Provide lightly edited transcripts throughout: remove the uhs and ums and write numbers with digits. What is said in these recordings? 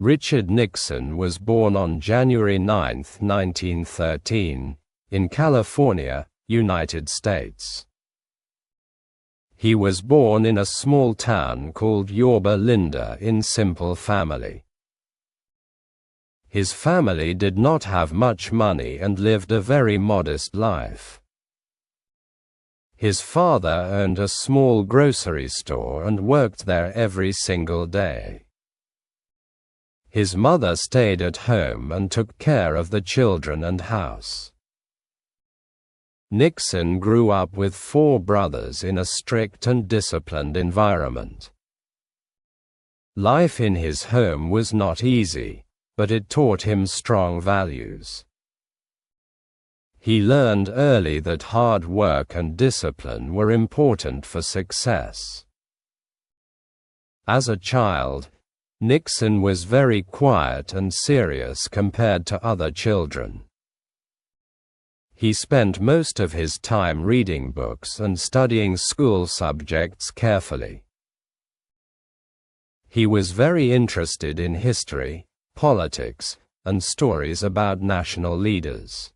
Richard Nixon was born on January 9, 1913, in California, United States. He was born in a small town called Yorba Linda in simple family. His family did not have much money and lived a very modest life. His father owned a small grocery store and worked there every single day. His mother stayed at home and took care of the children and house. Nixon grew up with 4 brothers in a strict and disciplined environment. Life in his home was not easy, but it taught him strong values. He learned early that hard work and discipline were important for success. As a child, Nixon was very quiet and serious compared to other children. He spent most of his time reading books and studying school subjects carefully. He was very interested in history, politics, and stories about national leaders.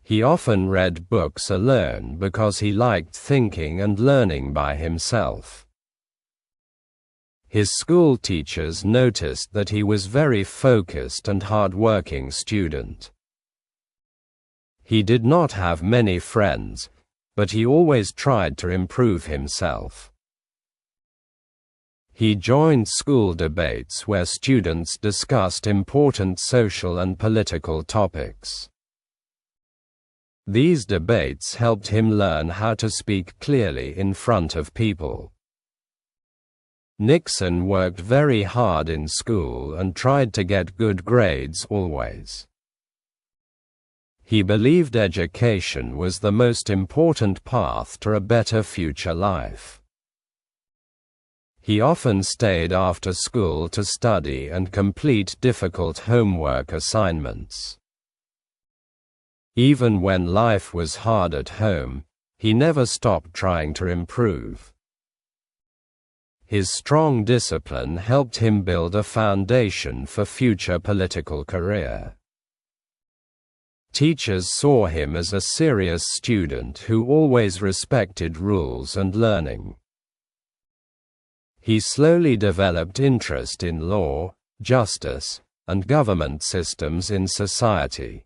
He often read books alone because he liked thinking and learning by himself. His school teachers noticed that he was very focused and hard-working student. He did not have many friends, but he always tried to improve himself. He joined school debates where students discussed important social and political topics. These debates helped him learn how to speak clearly in front of people. Nixon worked very hard in school and tried to get good grades always. He believed education was the most important path to a better future life. He often stayed after school to study and complete difficult homework assignments. Even when life was hard at home, he never stopped trying to improve. His strong discipline helped him build a foundation for future political career. Teachers saw him as a serious student who always respected rules and learning. He slowly developed interest in law, justice, and government systems in society.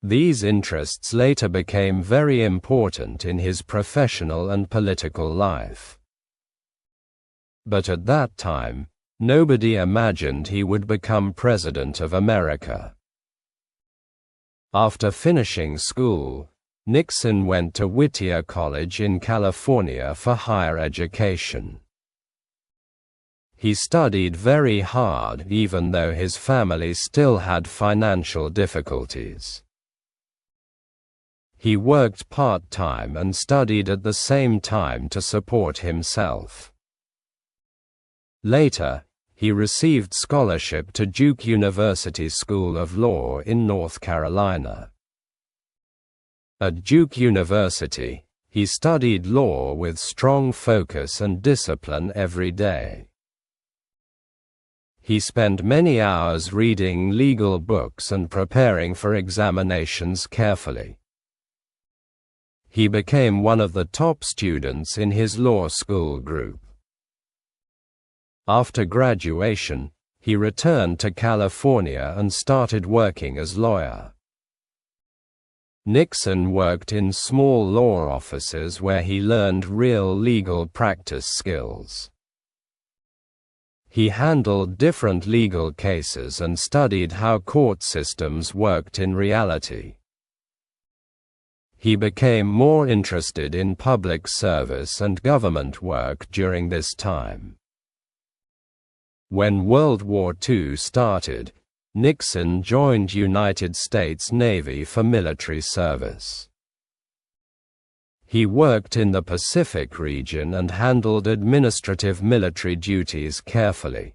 These interests later became very important in his professional and political life. But at that time, nobody imagined he would become President of America. After finishing school, Nixon went to Whittier College in California for higher education. He studied very hard even though his family still had financial difficulties. He worked part-time and studied at the same time to support himself. Later, he received scholarship to Duke University School of Law in North Carolina. At Duke University, he studied law with strong focus and discipline every day. He spent many hours reading legal books and preparing for examinations carefully. He became one of the top students in his law school group. After graduation, he returned to California and started working as lawyer. Nixon worked in small law offices where he learned real legal practice skills. He handled different legal cases and studied how court systems worked in reality. He became more interested in public service and government work during this time. When World War II started, Nixon joined United States Navy for military service. He worked in the Pacific region and handled administrative military duties carefully.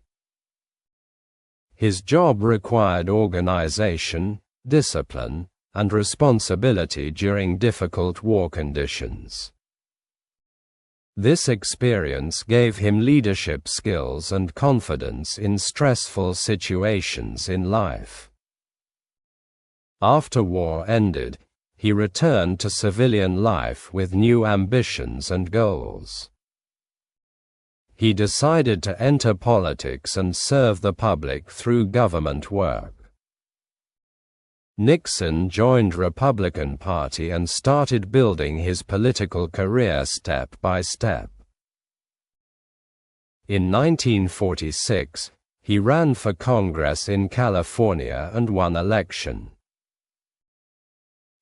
His job required organization, discipline, and responsibility during difficult war conditions. This experience gave him leadership skills and confidence in stressful situations in life. After war ended, he returned to civilian life with new ambitions and goals. He decided to enter politics and serve the public through government work. Nixon joined Republican Party and started building his political career step by step. In 1946, he ran for Congress in California and won election.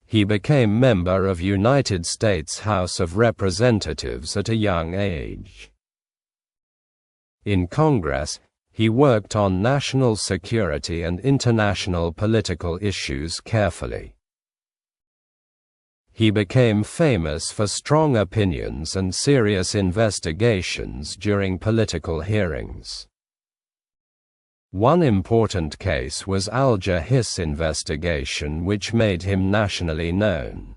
He became member of United States House of Representatives at a young age. In Congress, he worked on national security and international political issues carefully. He became famous for strong opinions and serious investigations during political hearings. One important case was Alger Hiss investigation, which made him nationally known.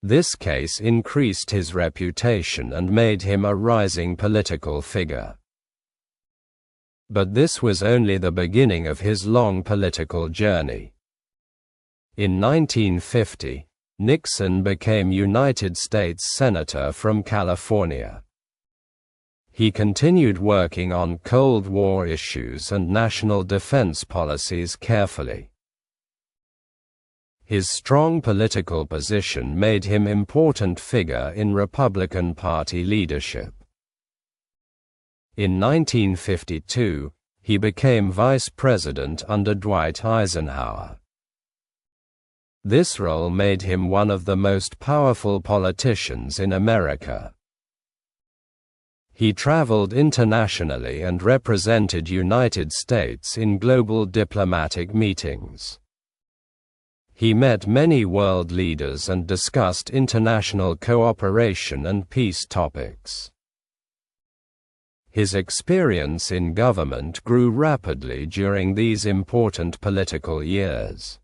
This case increased his reputation and made him a rising political figure. But this was only the beginning of his long political journey. In 1950, Nixon became United States Senator from California. He continued working on Cold War issues and national defense policies carefully. His strong political position made him an important figure in Republican Party leadership. In 1952, he became vice president under Dwight Eisenhower. This role made him one of the most powerful politicians in America. He traveled internationally and represented United States in global diplomatic meetings. He met many world leaders and discussed international cooperation and peace topics. His experience in government grew rapidly during these important political years.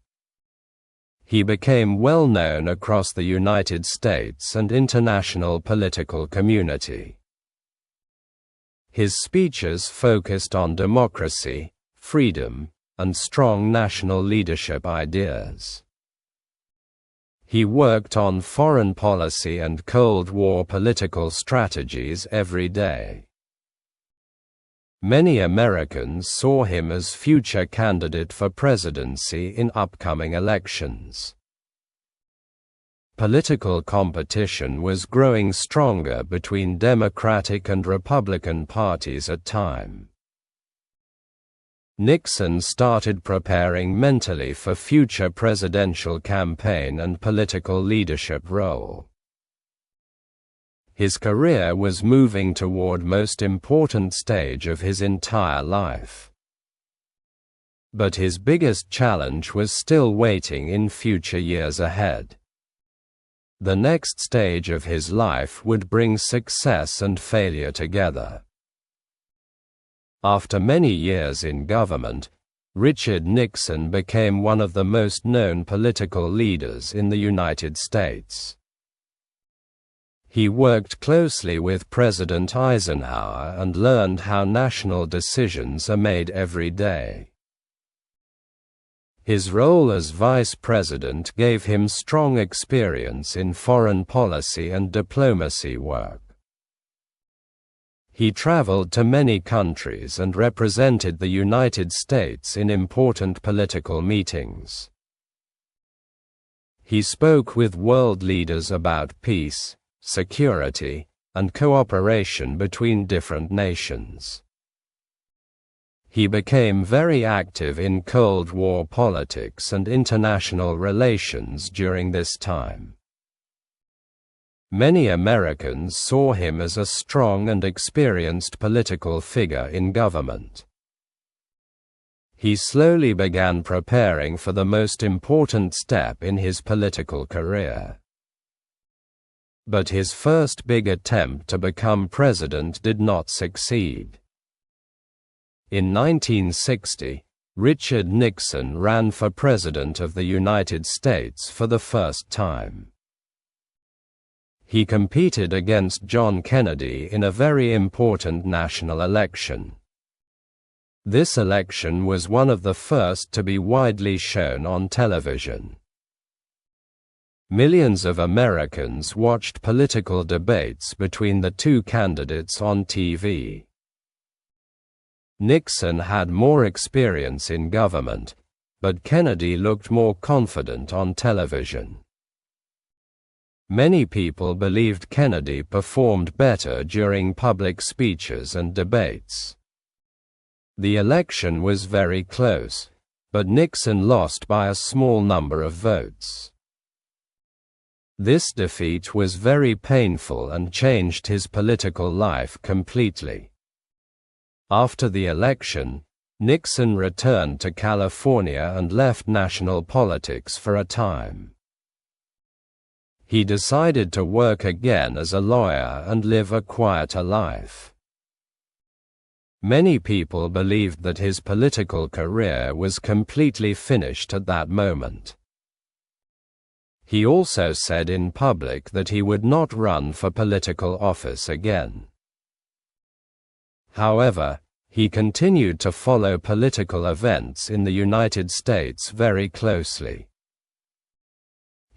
He became well known across the United States and international political community. His speeches focused on democracy, freedom, and strong national leadership ideas. He worked on foreign policy and Cold War political strategies every day. Many Americans saw him as future candidate for presidency in upcoming elections. Political competition was growing stronger between Democratic and Republican parties at time. Nixon started preparing mentally for future presidential campaign and political leadership role. His career was moving toward most important stage of his entire life. But his biggest challenge was still waiting in future years ahead. The next stage of his life would bring success and failure together. After many years in government, Richard Nixon became one of the most known political leaders in the United States. He worked closely with President Eisenhower and learned how national decisions are made every day. His role as vice president gave him strong experience in foreign policy and diplomacy work. He traveled to many countries and represented the United States in important political meetings. He spoke with world leaders about peace, security, and cooperation between different nations. He became very active in Cold War politics and international relations during this time. Many Americans saw him as a strong and experienced political figure in government. He slowly began preparing for the most important step in his political career. But his first big attempt to become president did not succeed. In 1960, Richard Nixon ran for President of the United States for the first time. He competed against John Kennedy in a very important national election. This election was one of the first to be widely shown on television. Millions of Americans watched political debates between the two candidates on TV. Nixon had more experience in government, but Kennedy looked more confident on television. Many people believed Kennedy performed better during public speeches and debates. The election was very close, but Nixon lost by a small number of votes. This defeat was very painful and changed his political life completely. After the election, Nixon returned to California and left national politics for a time. He decided to work again as a lawyer and live a quieter life. Many people believed that his political career was completely finished at that moment. He also said in public that he would not run for political office again. However, he continued to follow political events in the United States very closely.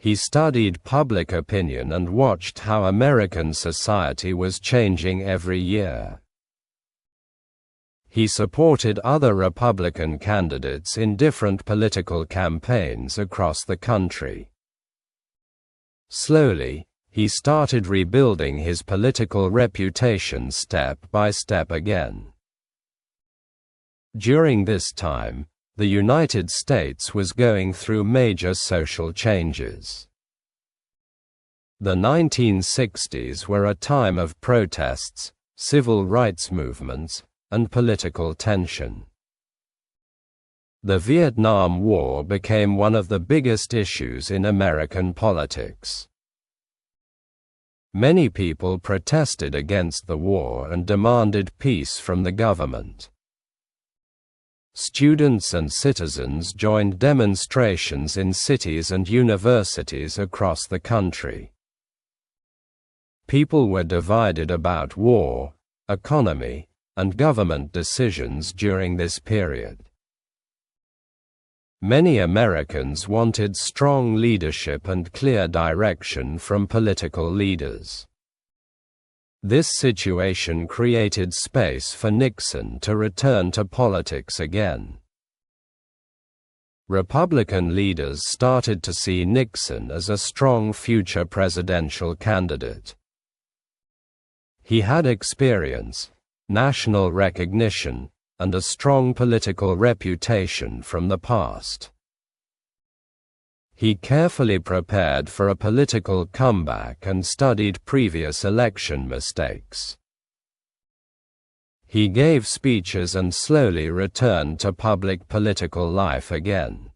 He studied public opinion and watched how American society was changing every year. He supported other Republican candidates in different political campaigns across the country. Slowly, he started rebuilding his political reputation step by step again. During this time, the United States was going through major social changes. The 1960s were a time of protests, civil rights movements, and political tension. The Vietnam War became one of the biggest issues in American politics. Many people protested against the war and demanded peace from the government. Students and citizens joined demonstrations in cities and universities across the country. People were divided about war, economy, and government decisions during this period. Many Americans wanted strong leadership and clear direction from political leaders. This situation created space for Nixon to return to politics again. Republican leaders started to see Nixon as a strong future presidential candidate. He had experience, national recognition, and a strong political reputation from the past. He carefully prepared for a political comeback and studied previous election mistakes. He gave speeches and slowly returned to public political life again.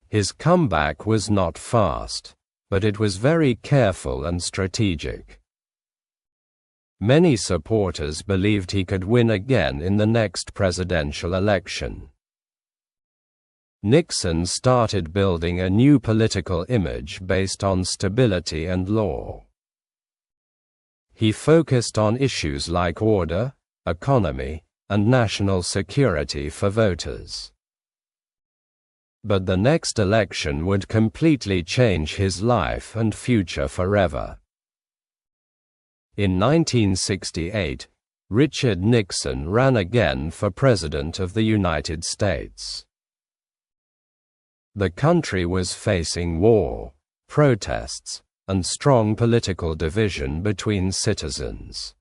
His comeback was not fast, but it was very careful and strategic. Many supporters believed he could win again in the next presidential election. Nixon started building a new political image based on stability and law. He focused on issues like order, economy, and national security for voters. But the next election would completely change his life and future forever. In 1968, Richard Nixon ran again for President of the United States. The country was facing war, protests, and strong political division between citizens.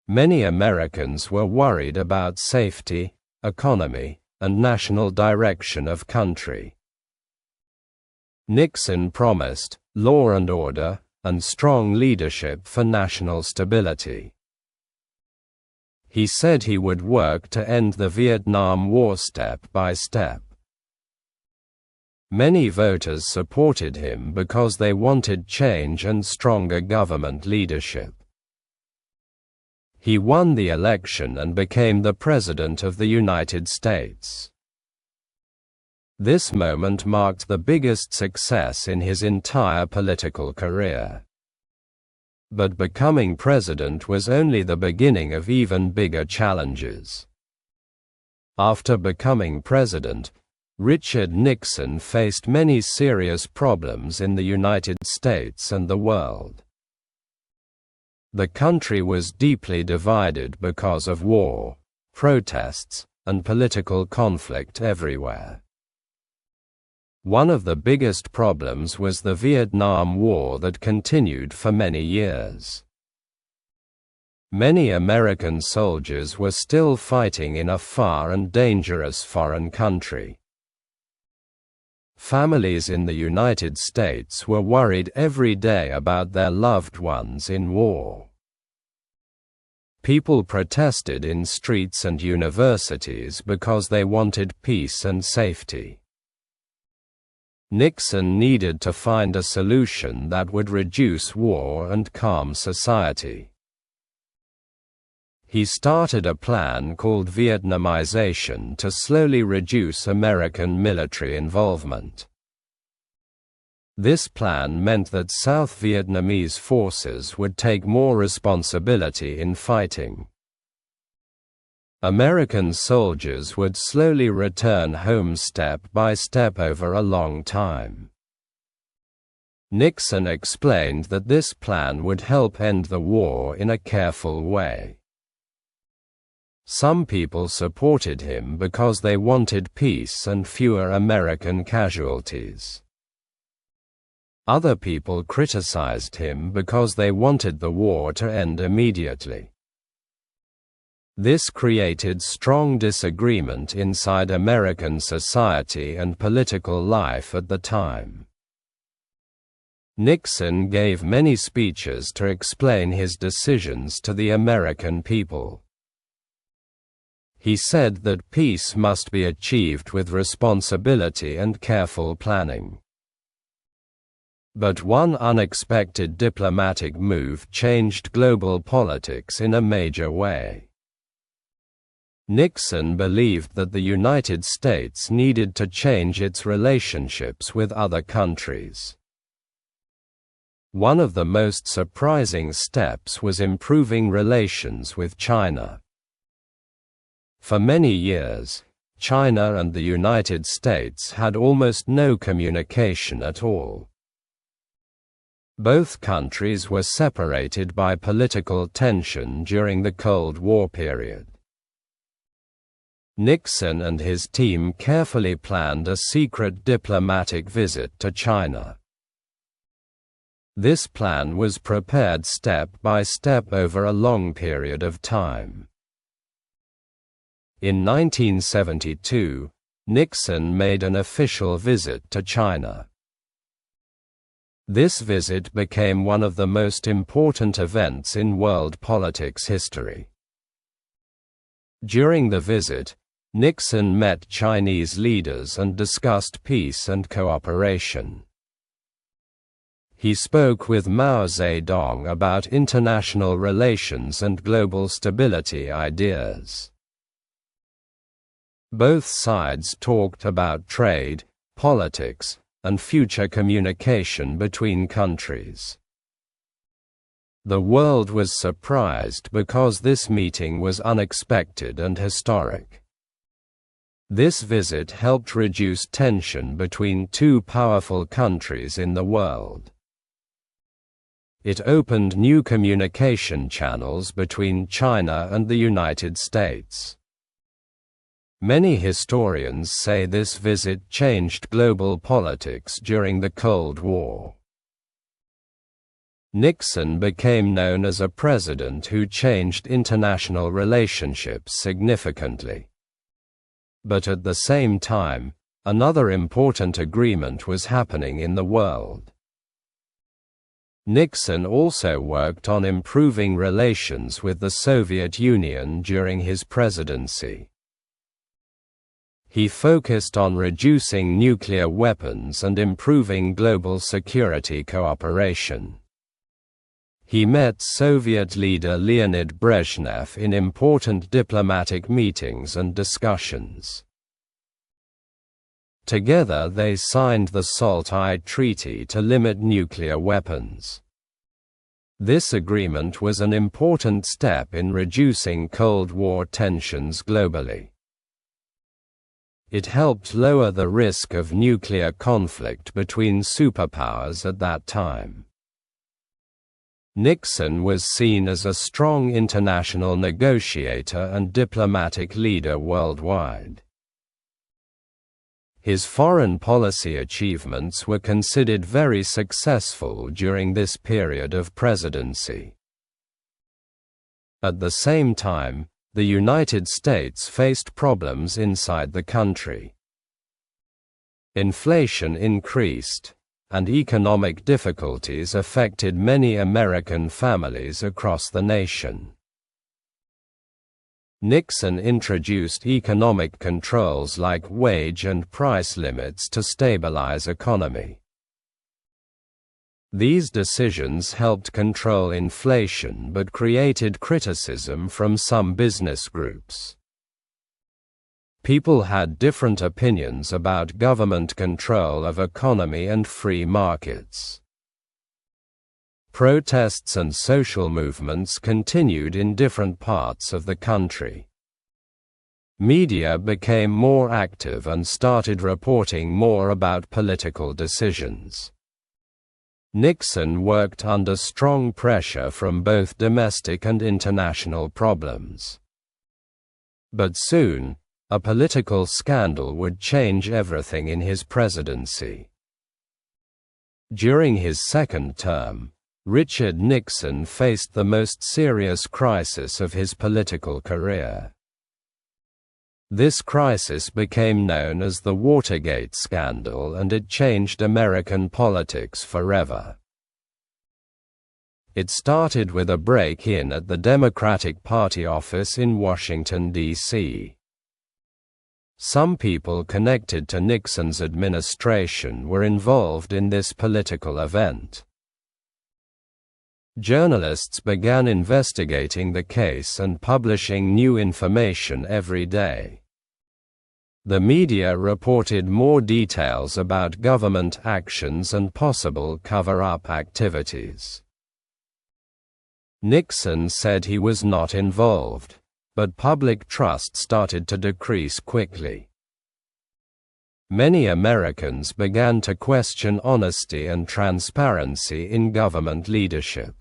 Many Americans were worried about safety, economy, and national direction of country. Nixon promised law and order and strong leadership for national stability. He said he would work to end the Vietnam War step by step. Many voters supported him because they wanted change and stronger government leadership. He won the election and became the President of the United States. This moment marked the biggest success in his entire political career. But becoming president was only the beginning of even bigger challenges. After becoming president, Richard Nixon faced many serious problems in the United States and the world. The country was deeply divided because of war, protests, and political conflict everywhere. One of the biggest problems was the Vietnam War that continued for many years. Many American soldiers were still fighting in a far and dangerous foreign country. Families in the United States were worried every day about their loved ones in war. People protested in streets and universities because they wanted peace and safety. Nixon needed to find a solution that would reduce war and calm society. He started a plan called Vietnamization to slowly reduce American military involvement. This plan meant that South Vietnamese forces would take more responsibility in fighting. American soldiers would slowly return home step by step over a long time. Nixon explained that this plan would help end the war in a careful way. Some people supported him because they wanted peace and fewer American casualties. Other people criticized him because they wanted the war to end immediately. This created strong disagreement inside American society and political life at the time. Nixon gave many speeches to explain his decisions to the American people. He said that peace must be achieved with responsibility and careful planning. But one unexpected diplomatic move changed global politics in a major way. Nixon believed that the United States needed to change its relationships with other countries. One of the most surprising steps was improving relations with China. For many years, China and the United States had almost no communication at all. Both countries were separated by political tension during the Cold War period. Nixon and his team carefully planned a secret diplomatic visit to China. This plan was prepared step by step over a long period of time. In 1972, Nixon made an official visit to China. This visit became one of the most important events in world politics history. During the visit, Nixon met Chinese leaders and discussed peace and cooperation. He spoke with Mao Zedong about international relations and global stability ideas. Both sides talked about trade, politics, and future communication between countries. The world was surprised because this meeting was unexpected and historic. This visit helped reduce tension between two powerful countries in the world. It opened new communication channels between China and the United States. Many historians say this visit changed global politics during the Cold War. Nixon became known as a president who changed international relationships significantly. But at the same time, another important agreement was happening in the world. Nixon also worked on improving relations with the Soviet Union during his presidency. He focused on reducing nuclear weapons and improving global security cooperation. He met Soviet leader Leonid Brezhnev in important diplomatic meetings and discussions. Together they signed the SALT-I Treaty to limit nuclear weapons. This agreement was an important step in reducing Cold War tensions globally. It helped lower the risk of nuclear conflict between superpowers at that time. Nixon was seen as a strong international negotiator and diplomatic leader worldwide. His foreign policy achievements were considered very successful during this period of presidency. At the same time, the United States faced problems inside the country. Inflation increased, and economic difficulties affected many American families across the nation. Nixon introduced economic controls like wage and price limits to stabilize economy. These decisions helped control inflation but created criticism from some business groups. People had different opinions about government control of economy and free markets. Protests and social movements continued in different parts of the country. Media became more active and started reporting more about political decisions. Nixon worked under strong pressure from both domestic and international problems. But soon, a political scandal would change everything in his presidency. During his second term, Richard Nixon faced the most serious crisis of his political career. This crisis became known as the Watergate scandal, and it changed American politics forever. It started with a break-in at the Democratic Party office in Washington, D.C. Some people connected to Nixon's administration were involved in this political event. Journalists began investigating the case and publishing new information every day. The media reported more details about government actions and possible cover-up activities. Nixon said he was not involved, but public trust started to decrease quickly. Many Americans began to question honesty and transparency in government leadership.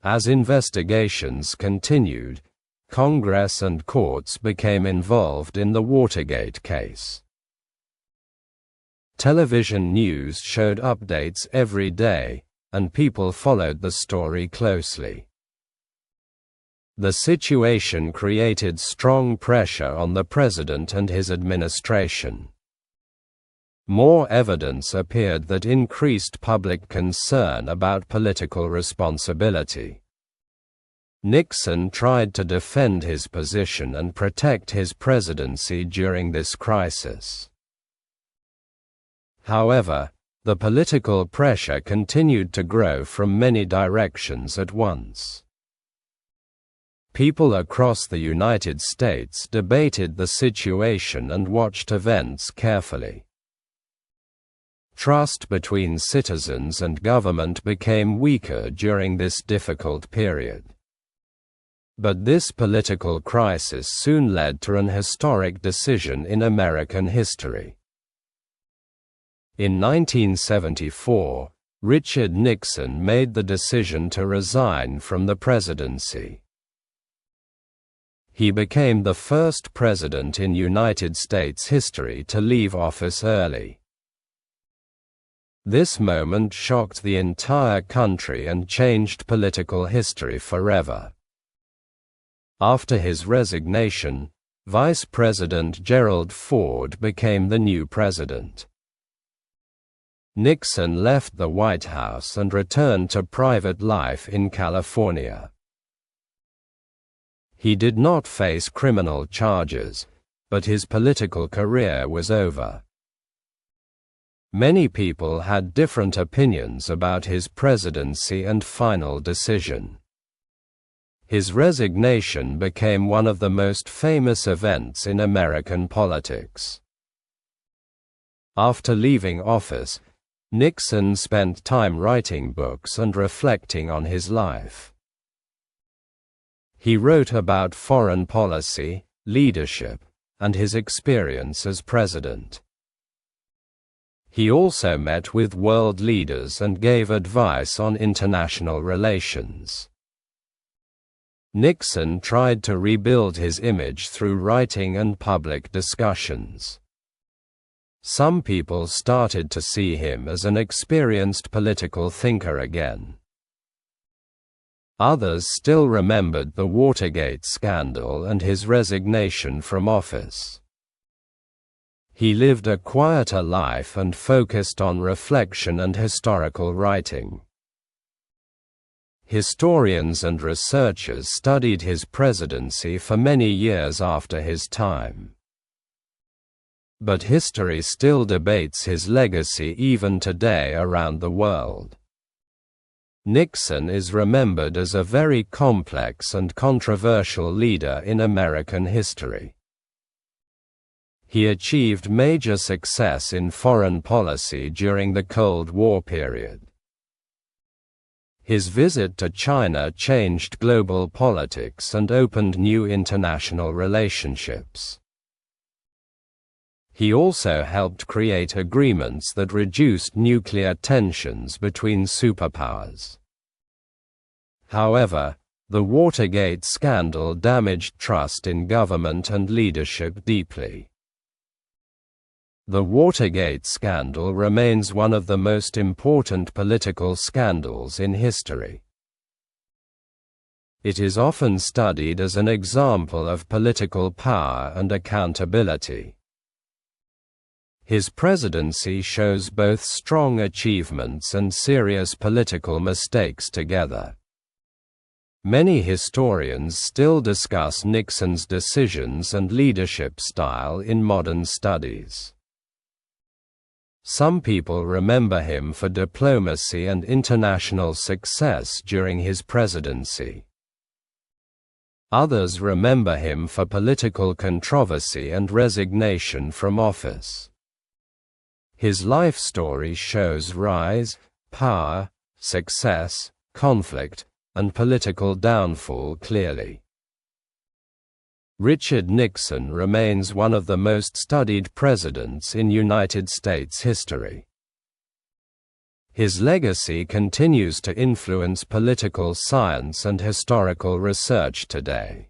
As investigations continued, Congress and courts became involved in the Watergate case. Television news showed updates every day, and people followed the story closely. The situation created strong pressure on the president and his administration. More evidence appeared that increased public concern about political responsibility. Nixon tried to defend his position and protect his presidency during this crisis. However, the political pressure continued to grow from many directions at once. People across the United States debated the situation and watched events carefully. Trust between citizens and government became weaker during this difficult period. But this political crisis soon led to an historic decision in American history. In 1974, Richard Nixon made the decision to resign from the presidency. He became the first president in United States history to leave office early. This moment shocked the entire country and changed political history forever. After his resignation, Vice President Gerald Ford became the new president. Nixon left the White House and returned to private life in California. He did not face criminal charges, but his political career was over. Many people had different opinions about his presidency and final decision. His resignation became one of the most famous events in American politics. After leaving office, Nixon spent time writing books and reflecting on his life. He wrote about foreign policy, leadership, and his experience as president. He also met with world leaders and gave advice on international relations. Nixon tried to rebuild his image through writing and public discussions. Some people started to see him as an experienced political thinker again. Others still remembered the Watergate scandal and his resignation from office. He lived a quieter life and focused on reflection and historical writing. Historians and researchers studied his presidency for many years after his time. But history still debates his legacy even today around the world. Nixon is remembered as a very complex and controversial leader in American history. He achieved major success in foreign policy during the Cold War period. His visit to China changed global politics and opened new international relationships. He also helped create agreements that reduced nuclear tensions between superpowers. However, the Watergate scandal damaged trust in government and leadership deeply. The Watergate scandal remains one of the most important political scandals in history. It is often studied as an example of political power and accountability. His presidency shows both strong achievements and serious political mistakes together. Many historians still discuss Nixon's decisions and leadership style in modern studies. Some people remember him for diplomacy and international success during his presidency. Others remember him for political controversy and resignation from office. His life story shows rise, power, success, conflict, and political downfall clearly. Richard Nixon remains one of the most studied presidents in United States history. His legacy continues to influence political science and historical research today.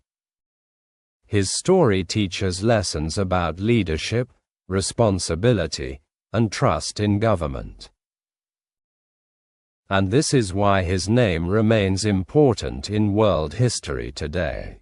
His story teaches lessons about leadership, responsibility, and trust in government. And this is why his name remains important in world history today.